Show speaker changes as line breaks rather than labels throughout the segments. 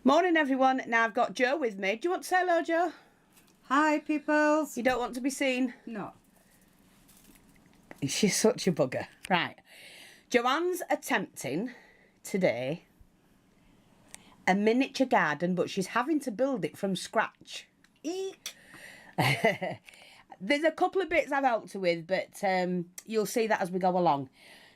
Morning everyone. Now I've got Jo with me. Do you want to say hello, Jo?
Hi peoples.
You don't want to be seen?
No.
She's such a bugger. Right. Joanne's attempting today a miniature garden, but she's having to build it from scratch.
Eek.
There's a couple of bits I've helped her with, but you'll see that as we go along.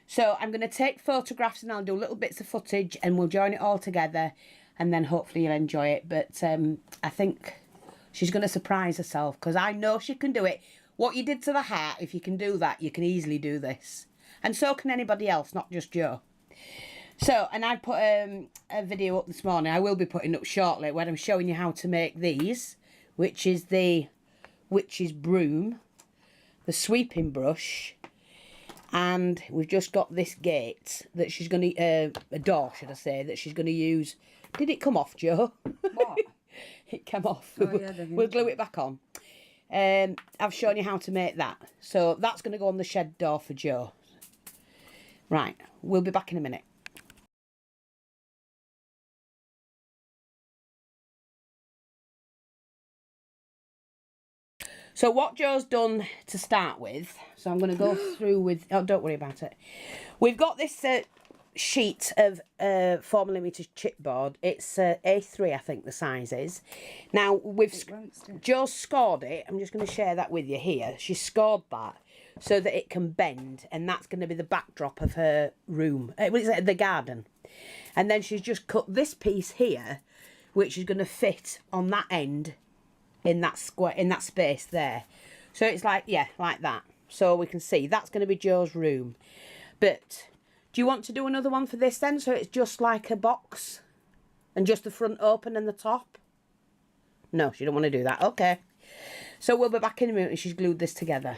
So I'm going to take photographs and I'll do little bits of footage and we'll join it all together and then hopefully you'll enjoy it. But I think she's going to surprise herself because I know she can do it. What you did to the heart, if you can do that, you can easily do this. And so can anybody else, not just Jo. So, and I put a video up this morning, I will be putting up shortly, where I'm showing you how to make these, which is the witch's broom, the sweeping brush, and we've just got this gate that she's going to, a door should I say, that she's going to use. Did it come off, Jo?
What?
It came off.
Oh, yeah,
we'll glue it back on. I've shown you how to make that. So that's going to go on the shed door for Jo. Right, we'll be back in a minute. So what Jo's done to start with, so I'm going to go through with, oh, don't worry about it. We've got this sheet of 4mm chipboard. It's A3, I think the size is. Now, Jo's scored it. I'm just going to share that with you here. She's scored that so that it can bend, and that's going to be the backdrop of her room, the garden. And then she's just cut this piece here, which is going to fit on that end in that square, in that space there. So it's like, yeah, like that. So we can see that's going to be Jo's room. But do you want to do another one for this then? So it's just like a box and just the front open and the top? No, she don't want to do that. Okay. So we'll be back in a minute and she's glued this together.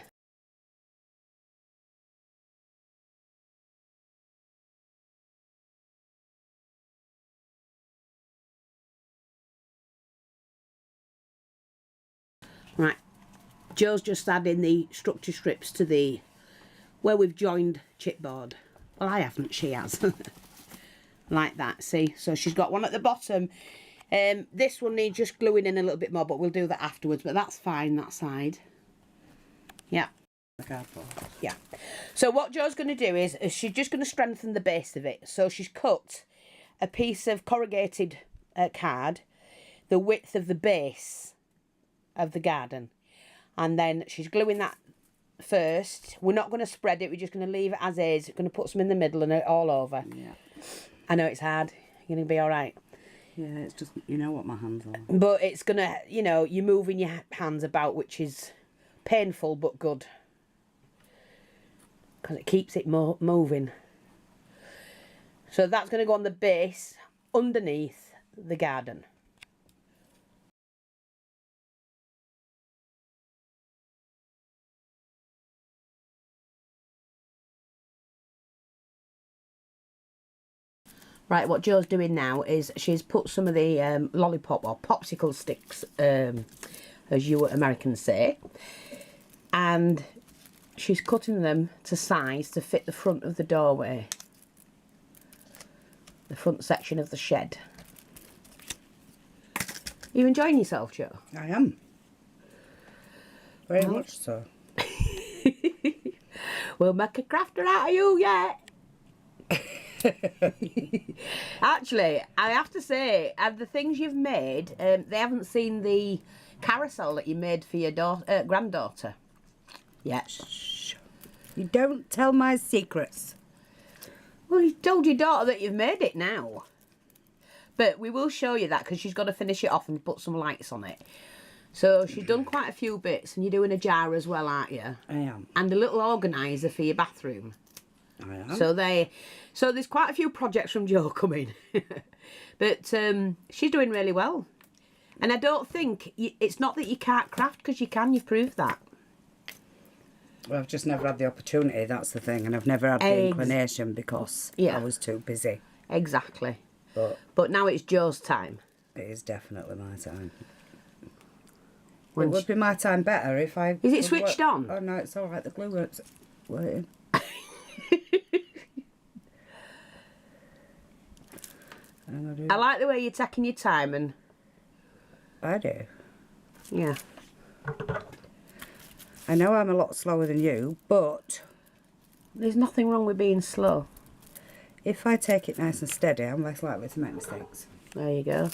Right, Jo's just adding the structure strips to the, where we've joined chipboard. Well, I haven't, she has. Like that, see? So she's got one at the bottom. This one needs just gluing in a little bit more, but we'll do that afterwards. But that's fine, that side. Yeah. Yeah. So what Jo's going to do is she's just going to strengthen the base of it. So she's cut a piece of corrugated card, the width of the base of the garden, and then she's gluing that first. We're not going to spread it, we're just going to leave it as is. We're going to put some in the middle and it all over. Yeah, I know it's hard. You're going to be all right.
Yeah, it's just, you know what my hands are,
but it's gonna, you know, you're moving your hands about, which is painful but good because it keeps it moving. So that's going to go on the base underneath the garden. Right, what Jo's doing now is she's put some of the lollipop or popsicle sticks, as you Americans say, and she's cutting them to size to fit the front of the doorway, the front section of the shed. Are you enjoying yourself, Jo?
I am. Very much so.
We'll make a crafter out of you yet. Actually, I have to say, of the things you've made, they haven't seen the carousel that you made for your granddaughter yet.
Shh. You don't tell my secrets.
Well, you told your daughter that you've made it now. But we will show you that because she's got to finish it off and put some lights on it. So she's done quite a few bits, and you're doing a jar as well, aren't you?
I am.
And a little organiser for your bathroom.
I am.
So there's quite a few projects from Jo coming. But she's doing really well. And I don't think, it's not that you can't craft, because you can, you've proved that.
Well, I've just never had the opportunity, that's the thing. And I've never had the inclination because I was too busy.
Exactly. But now it's Jo's time.
It is definitely my time. It would be my time better if I...
Is it switched on?
Oh, no, it's all right. The glue works. Waiting.
I like the way you're taking your time and...
I do.
Yeah.
I know I'm a lot slower than you, but...
There's nothing wrong with being slow.
If I take it nice and steady, I'm less likely to make mistakes.
There you go.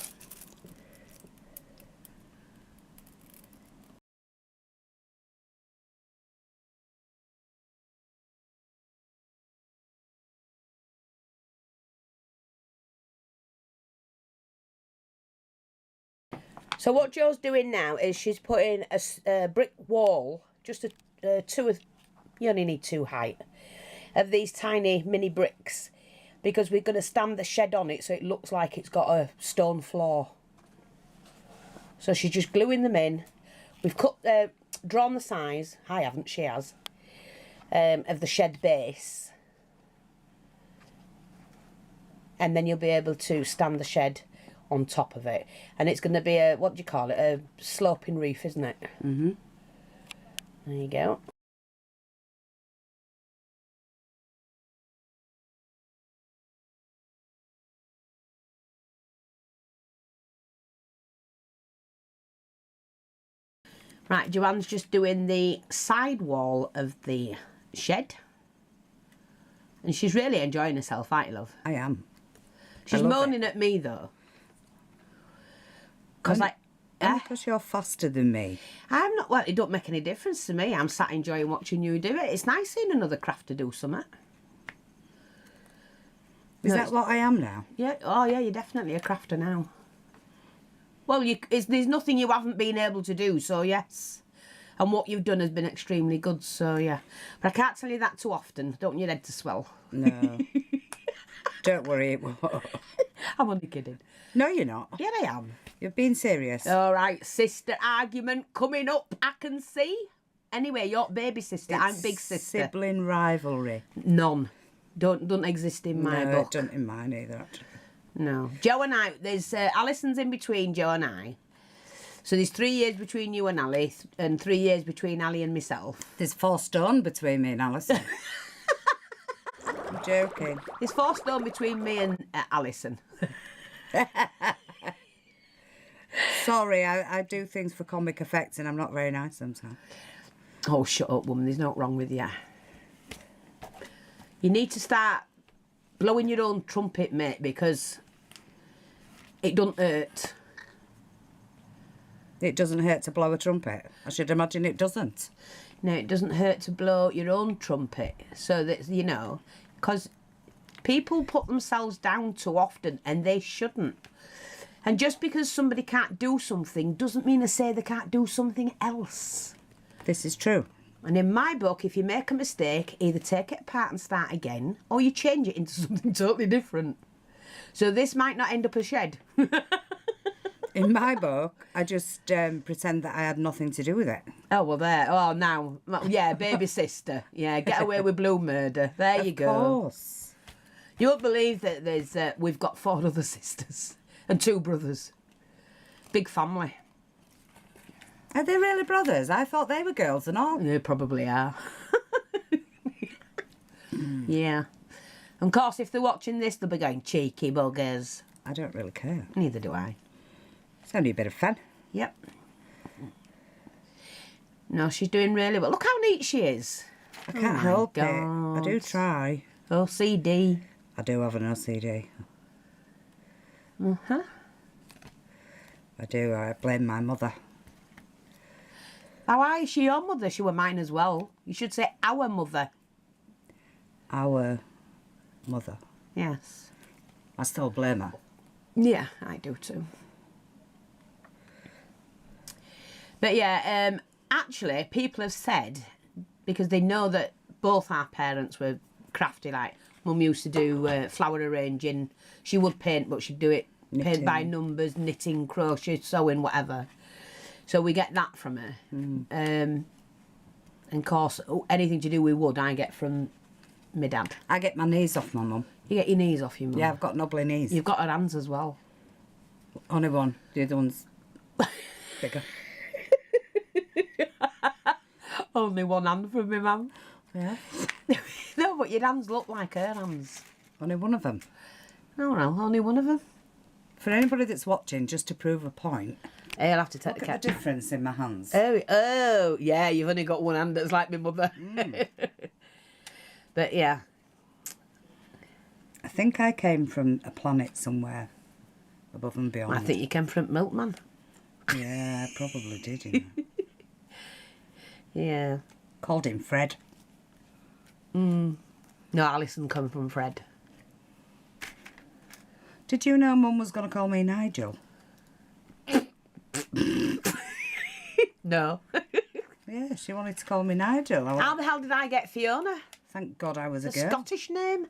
So what Jo's doing now is she's putting a brick wall, just you only need 2 height, of these tiny mini bricks, because we're going to stand the shed on it so it looks like it's got a stone floor. So she's just gluing them in. We've drawn the size, I haven't, she has, of the shed base. And then you'll be able to stand the shed on top of it, and it's going to be a, what do you call it, a sloping roof, isn't it?
Mm-hmm.
There you go. Right, Joanne's just doing the side wall of the shed, and she's really enjoying herself, aren't you, love?
I am.
She's moaning at me though. Because
you're faster than me.
I'm not, well, it don't make any difference to me. I'm sat enjoying watching you do it. It's nice seeing another crafter do something.
Is that what I am now?
Yeah, oh yeah, you're definitely a crafter now. Well, there's nothing you haven't been able to do, so yes. And what you've done has been extremely good, so yeah. But I can't tell you that too often. Don't want your head to swell.
No. Don't worry, it won't.
I'm only kidding.
No, you're not.
Yeah, I am.
You're being serious.
All right, sister argument coming up, I can see. Anyway, you're baby sister, I'm big sister.
Sibling rivalry.
None. Don't exist in my book.
No, it doesn't in mine either, actually.
No. Joe and I, there's Alison's in between Joe and I. So there's 3 years between you and Ali, and 3 years between Ali and myself.
There's 4 stone between me and Alison. I'm joking.
There's 4 stone between me and Alison.
Sorry, I do things for comic effect and I'm not very nice sometimes.
Oh, shut up, woman. There's nothing wrong with you. You need to start blowing your own trumpet, mate, because it doesn't hurt.
It doesn't hurt to blow a trumpet. I should imagine it doesn't.
No, it doesn't hurt to blow your own trumpet. So that, you know, because people put themselves down too often and they shouldn't. And just because somebody can't do something doesn't mean to say they can't do something else.
This is true.
And in my book, if you make a mistake, either take it apart and start again, or you change it into something totally different. So this might not end up a shed.
In my book, I just pretend that I had nothing to do with it.
Oh, well, there. Oh, now. Yeah, baby sister. Yeah, get away with blue murder. There you go.
Of course.
You won't believe that there's we've got 4 other sisters and 2 brothers. Big family.
Are they really brothers? I thought they were girls and all.
They probably are. Yeah. And of course, if they're watching this, they'll be going, cheeky buggers.
I don't really care.
Neither do I.
It's only a bit of fun.
Yep. No, she's doing really well. Look how neat she is.
I can't help it. I do try.
OCD.
I do have an OCD.
Uh-huh.
I do. I blame my mother.
How is she your mother? She were mine as well. You should say our mother.
Our mother.
Yes.
I still blame her.
Yeah, I do too. But yeah, actually, people have said, because they know that both our parents were crafty, like Mum used to do flower arranging. She would paint, but she'd do it paint by numbers, knitting, crochet, sewing, whatever. So we get that from her. And of course, anything to do with wood, I get from my dad.
I get my knees off my mum.
You get your knees off your mum?
Yeah, I've got knobbly knees.
You've got her hands as well.
Only one. The other one's bigger.
Only one hand from my mum.
Yeah.
No, but your hands look like her hands.
Only one of them.
Oh, well, only one of them.
For anybody that's watching, just to prove a point,
I'll have to take
look at the difference in my hands.
Oh, yeah, you've only got one hand that's like my mother. But yeah.
I think I came from a planet somewhere above and beyond.
I think you came from Milkman.
Yeah, I probably did, you know.
Yeah.
Called him Fred.
No, Alison come from Fred.
Did you know Mum was going to call me Nigel?
No.
Yeah, she wanted to call me Nigel.
How the hell did I get Fiona?
Thank God I was a
It's
girl.
a Scottish name.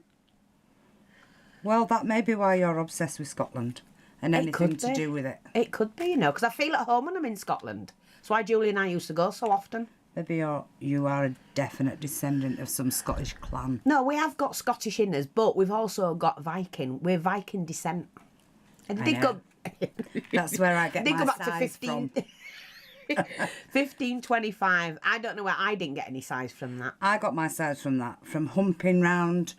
Well, that may be why you're obsessed with Scotland and anything to do with it.
It could be, you know, because I feel at home when I'm in Scotland. That's why Julie and I used to go so often.
Maybe you are a definite descendant of some Scottish clan.
No, we have got Scottish in us, but we've also got Viking. We're Viking descent. And
I
did
know.
go...
That's where I get
did
my
go back to
size
15...
from.
1525. I don't know where I didn't get any size from that.
I got my size from that, from humping round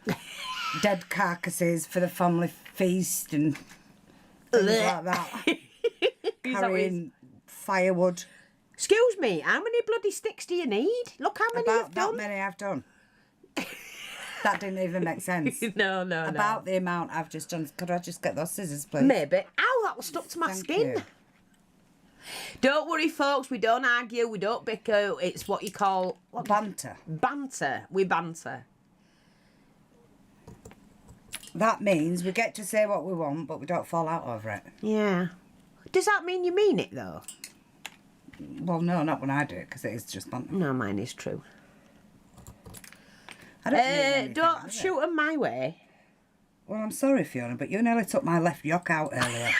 dead carcasses for the family feast and things like that. Carrying firewood.
Excuse me, how many bloody sticks do you need? Look how many you've done.
About that many I've done. That didn't even make sense.
No.
About the amount I've just done. Could I just get those scissors, please?
Maybe. Ow, that was stuck to my
Thank
skin.
you.
Don't worry, folks. We don't argue. We don't bicker. It's what you call...
Banter.
Banter. We banter.
That means we get to say what we want, but we don't fall out over it.
Yeah. Does that mean you mean it, though?
Well, no, not when I do it, because it is just banter.
No, mine is true.
I don't mean anything,
Don't shoot them my way.
Well, I'm sorry, Fiona, but you nearly took my left yoke out earlier.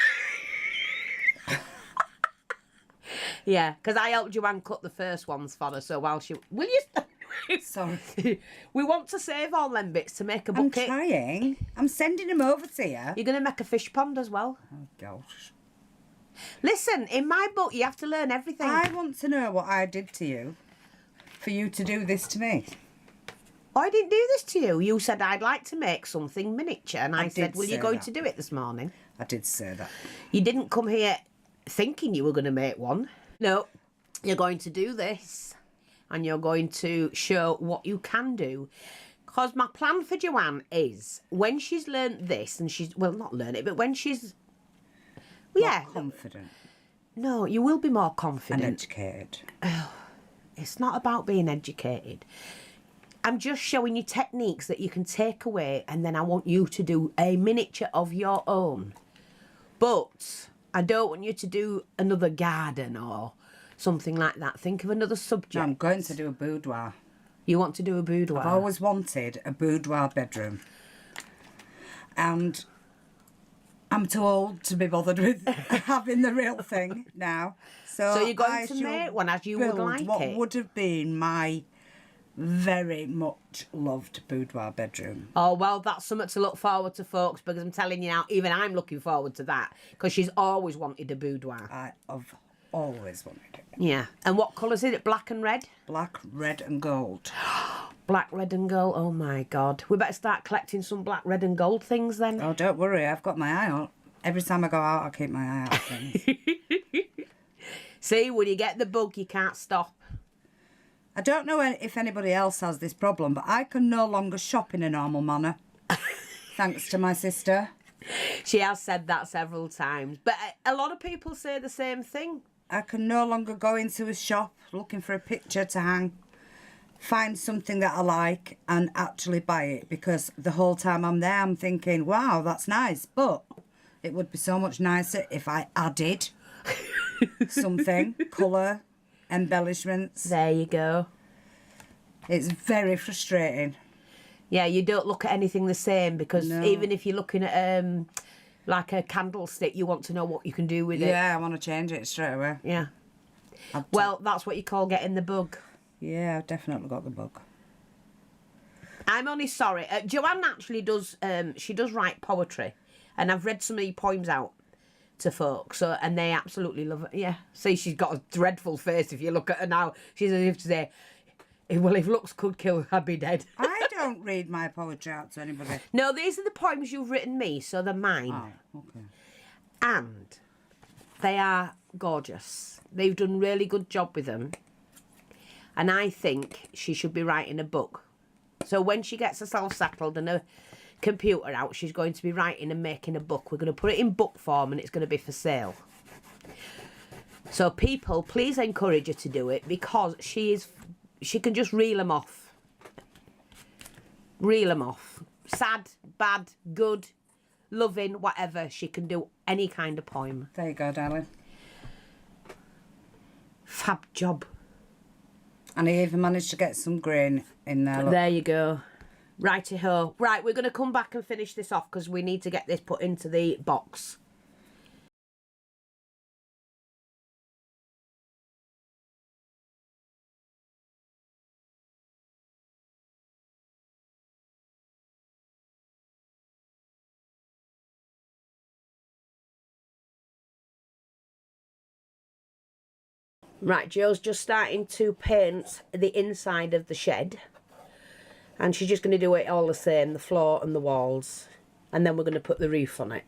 Yeah, because I helped Joanne cut the first ones for her, so while she... Will you...
Sorry.
We want to save all them bits to make a
I'm
bucket.
trying. I'm sending them over to you.
You're going to make a fish pond as well.
Oh, gosh.
Listen, in my book, you have to learn everything.
I want to know what I did to you for you to do this to me.
I didn't do this to you. You said I'd like to make something miniature, and I said, "Will you going to do it this morning?"
I did say that.
You didn't come here thinking you were going to make one. No, you're going to do this, and you're going to show what you can do. Because my plan for Joanne is, when she's learnt this, and she's, well, not learn it, but when she's,
More confident.
No, you will be more confident.
And educated.
It's not about being educated. I'm just showing you techniques that you can take away, and then I want you to do a miniature of your own. But I don't want you to do another garden or something like that. Think of another subject.
No, I'm going to do a boudoir.
You want to do a boudoir?
I've always wanted a boudoir bedroom. And I'm too old to be bothered with having the real thing now. So
you're going to make one as you would like
what
it?
would have been my very much loved boudoir bedroom.
Oh, well, that's something to look forward to, folks, because I'm telling you now, even I'm looking forward to that, because she's always wanted a boudoir.
I have always wanted it.
Yeah. And what colours is it? Black and red?
Black, red and gold.
Black, red and gold. Oh, my God. We better start collecting some black, red and gold things then.
Oh, don't worry. I've got my eye out. Every time I go out, I keep my eye out for things.
See, when you get the bug, you can't stop.
I don't know if anybody else has this problem, but I can no longer shop in a normal manner. Thanks to my sister.
She has said that several times. But a lot of people say the same thing.
I can no longer go into a shop looking for a picture to hang, find something that I like and actually buy it, because the whole time I'm there I'm thinking, wow, that's nice, but it would be so much nicer if I added something, colour, embellishments.
There you go.
It's very frustrating.
Yeah, you don't look at anything the same, because even if you're looking at like a candlestick, you want to know what you can do with it.
Yeah, I want to change it straight away.
Yeah. Well, that's what you call getting the bug.
Yeah, I've definitely got the bug.
I'm only sorry. Joanne actually does, she does write poetry, and I've read some of your poems out to folks, and they absolutely love it. Yeah. See, she's got a dreadful face if you look at her now. She's as if to say, well, if looks could kill, I'd be dead.
I don't read my poetry out to anybody.
No, these are the poems you've written me, so they're mine.
Oh, okay.
And they are gorgeous. They've done a really good job with them. And I think she should be writing a book. So when she gets herself settled and her computer out, she's going to be writing and making a book. We're going to put it in book form and it's going to be for sale. So people, please encourage her to do it, because she can just reel them off. Reel them off. Sad, bad, good, loving, whatever. She can do any kind of poem.
There you go, darling.
Fab job.
And I even managed to get some grain in there. Look.
There you go. Righty-ho. Right, we're going to come back and finish this off because we need to get this put into the box. Right, Jo's just starting to paint the inside of the shed. And she's just going to do it all the same, the floor and the walls. And then we're going to put the roof on it.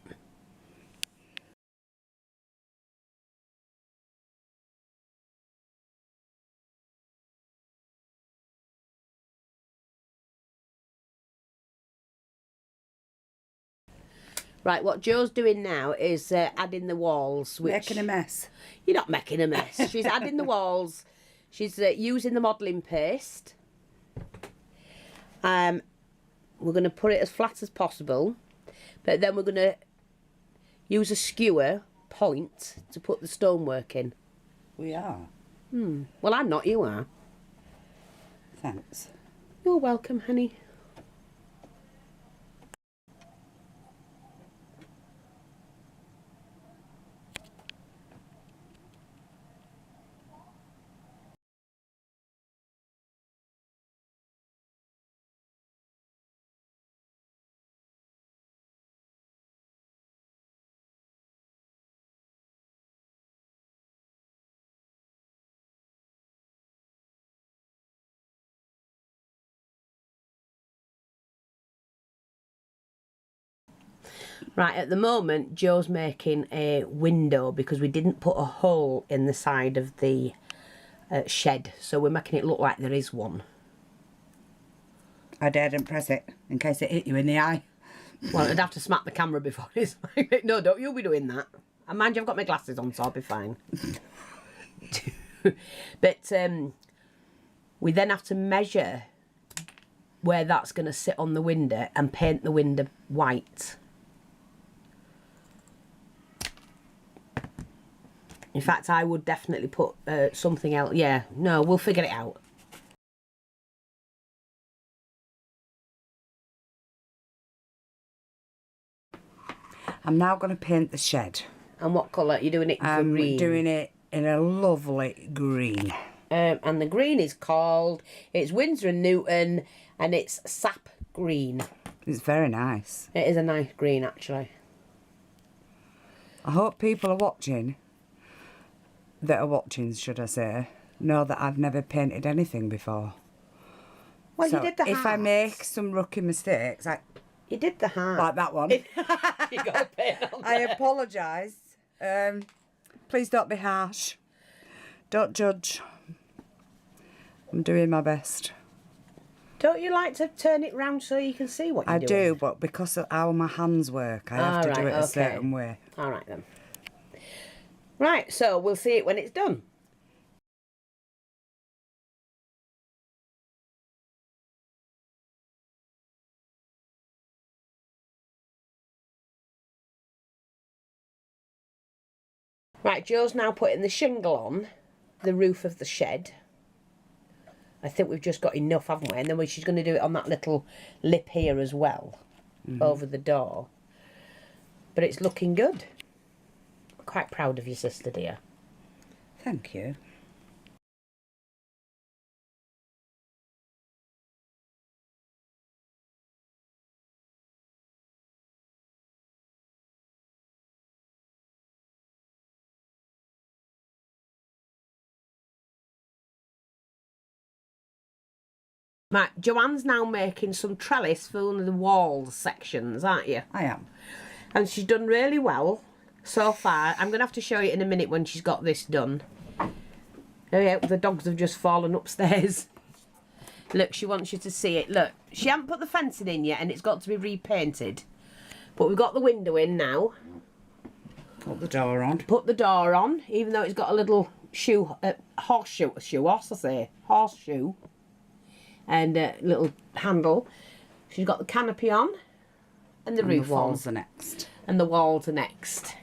Right, what Jo's doing now is adding the walls. Which,
making a mess.
You're not making a mess. She's adding the walls. She's using the modelling paste. We're going to put it as flat as possible. But then we're going to use a skewer point to put the stonework in.
We are.
Well, I'm not. You are.
Thanks.
You're welcome, honey. Right, at the moment, Jo's making a window because we didn't put a hole in the side of the shed. So we're making it look like there is one.
I daredn't press it in case it hit you in the eye.
Well, I'd have to smack the camera before it's no, don't you be doing that. And mind you, I've got my glasses on, so I'll be fine. But we then have to measure where that's going to sit on the window and paint the window white. In fact, I would definitely put something else. Yeah, no, we'll figure it out.
I'm now going to paint the shed.
And what colour? You're doing it green?
I'm doing it in a lovely green.
And the green is called, it's Winsor & Newton, and it's sap green.
It's very nice.
It is a nice green, actually.
I hope people are watching, should I say, know that I've never painted anything before.
Well,
so
you did the
if I
hearts.
make some rookie mistakes,
You did the heart.
like that one,
You got a paint on
I
there.
apologise. Please don't be harsh. Don't judge. I'm doing my best.
Don't you like to turn it round so you can see what you're
I
doing?
do, but because of how my hands work, I have to do it a certain way.
All right, then. Right, so we'll see it when it's done. Right, Jo's now putting the shingle on the roof of the shed. I think we've just got enough, haven't we? And then she's going to do it on that little lip here as well, over the door. But it's looking good. Quite proud of your sister, dear.
Thank you.
Right, Joanne's now making some trellis for one of the wall sections, aren't you?
I am.
And she's done really well. so far. I'm going to have to show you in a minute when she's got this done. Oh yeah, the dogs have just fallen upstairs. Look, she wants you to see it. Look, she hasn't put the fencing in yet and it's got to be repainted. But we've got the window in now.
Put the door on.
Put the door on, even though it's got a little horseshoe, and a little handle. She's got the canopy on and the roof
The walls
on.
are next.
And the walls are next.